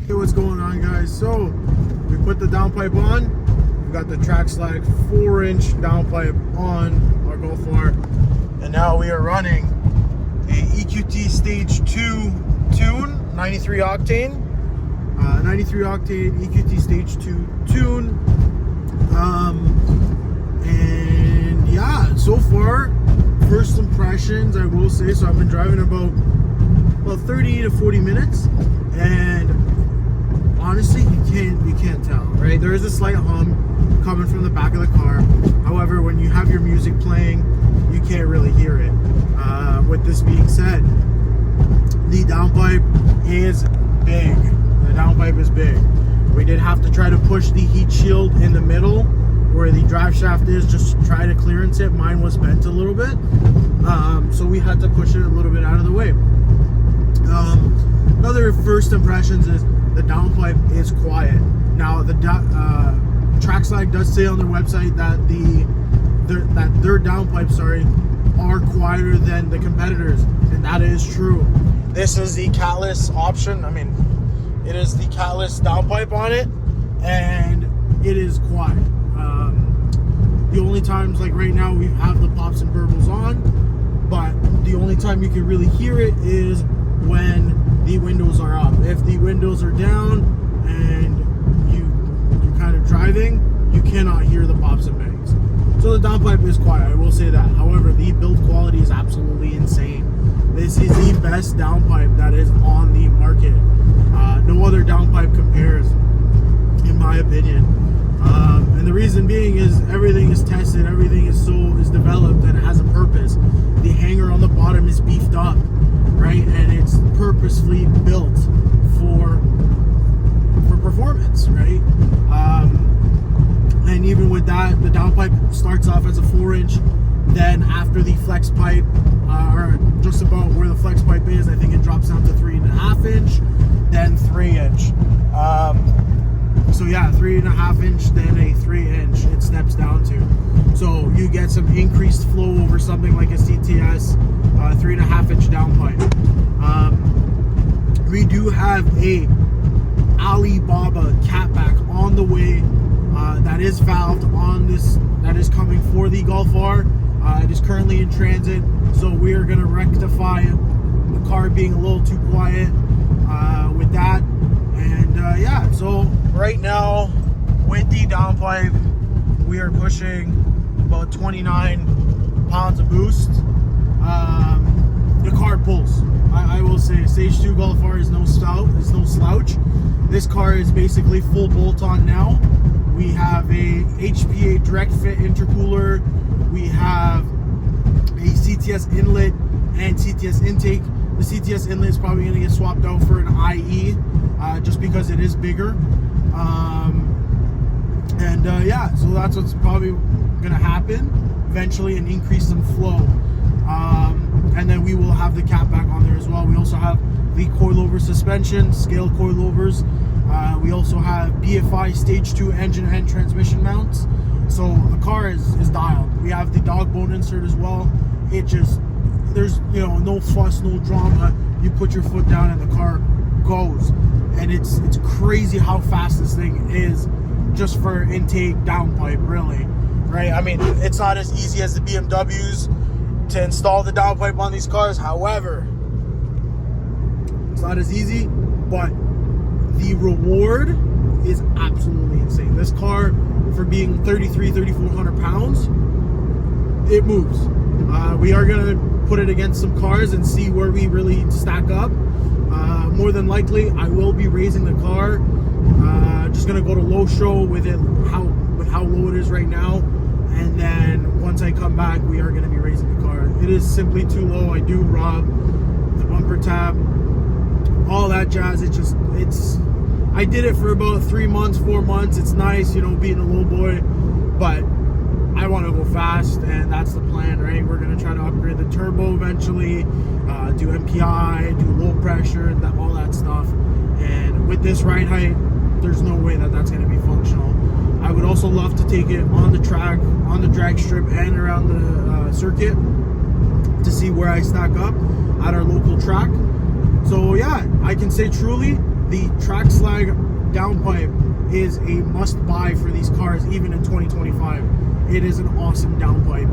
Hey, what's going on, guys? So we put the downpipe on. We've got the Trackslag 4-inch downpipe on our Golf R, and now we are running a EQT Stage 2 tune, 93 octane, 93 octane EQT Stage 2 tune. And yeah, so far, first impressions, I will say. So I've been driving about 30 to 40 minutes, and honestly, you can't tell, right? There is a slight hum coming from the back of the car. However, when you have your music playing, you can't really hear it. With this being said, the downpipe is big. The downpipe is big. We did have to try to push the heat shield in the middle where the drive shaft is, just to try to clearance it. Mine was bent a little bit, so we had to push it a little bit out of the way. Another first impressions is the downpipe is quiet. Now, the Trackslag does say on their website that their downpipes, are quieter than the competitors, and that is true. This is the Catless option. I mean, it is the Catless downpipe on it, and it is quiet. The only times, like right now, we have the pops and burbles on, but the only time you can really hear it is when the windows are up. If the windows are down and you're kind of driving, you cannot hear the pops and bangs. So the downpipe is quiet, I will say that. However, the build quality is absolutely insane. This is the best downpipe that is on the market. No other downpipe compares, in my opinion. And the reason being is everything is tested, everything is developed, and it has a purpose. The hanger on the bottom is beefed up, right? And it's purposefully built for performance, right? And even with that, the downpipe starts off as a 4-inch. Then after the flex pipe, or just about where the flex pipe is, I think it drops down to 3.5 inch, then 3-inch. So yeah, 3.5 inch, then a 3-inch. It steps down to. So you get some increased flow over something like a CTS 3.5 inch downpipe. We do have a Alibaba catback on the way. That is valved on this. That is coming for the Golf R. It is currently in transit, so we are going to rectify the car being a little too quiet with that. And yeah, so right now with the downpipe, we are pushing about 29 pounds of boost. The car pulls. I will say, Stage 2 Golf R is no slouch. This car is basically full bolt-on now. We have a HPA direct fit intercooler. We have a CTS inlet and CTS intake. The CTS inlet is probably going to get swapped out for an IE, just because it is bigger. Yeah, so that's what's probably going to happen eventually, and increase some flow. And then we will have the catback on there as well. We also have the coilover suspension, scale coilovers. We also have BFI Stage 2 engine and transmission mounts. So the car is dialed. We have the dog bone insert as well. It just, there's no fuss, no drama. You put your foot down and the car goes. And it's crazy how fast this thing is, just for intake downpipe, really, right? I mean, it's not as easy as the BMWs to install the downpipe on these cars. However, it's not as easy, but the reward is absolutely insane. This car, for being 3,400 pounds, it moves. We are gonna put it against some cars and see where we really stack up. More than likely, I will be raising the car. Just gonna go to low show with it, how low it is right now, and then once I come back, we are gonna be raising the car. It is simply too low. I do rob the bumper tab, all that jazz. I did it for about 3 months, 4 months. It's nice, being a low boy, but I want to go fast, and that's the plan, right? We're going to try to upgrade the turbo eventually, do MPI, do low pressure, and all that stuff. And with this ride height, there's no way that that's going to be functional. I would also love to take it on the track, on the drag strip, and around the circuit to see where I stack up at our local track. So yeah, I can say truly, the Trackslag downpipe is a must-buy for these cars, even in 2025. It is an awesome downpipe.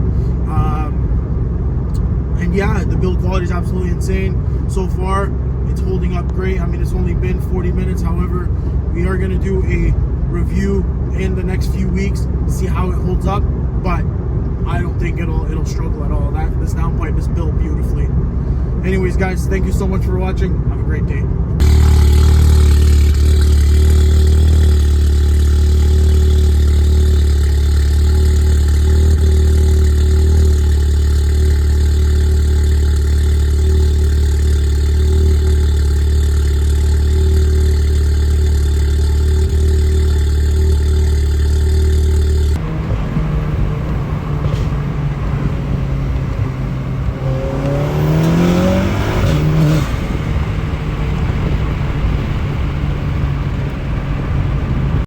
And yeah, the build quality is absolutely insane. So far, it's holding up great. I mean, it's only been 40 minutes. However, we are going to do a review in the next few weeks, see how it holds up. But I don't think it'll struggle at all. This downpipe is built beautifully. Anyways, guys, thank you so much for watching. Have a great day.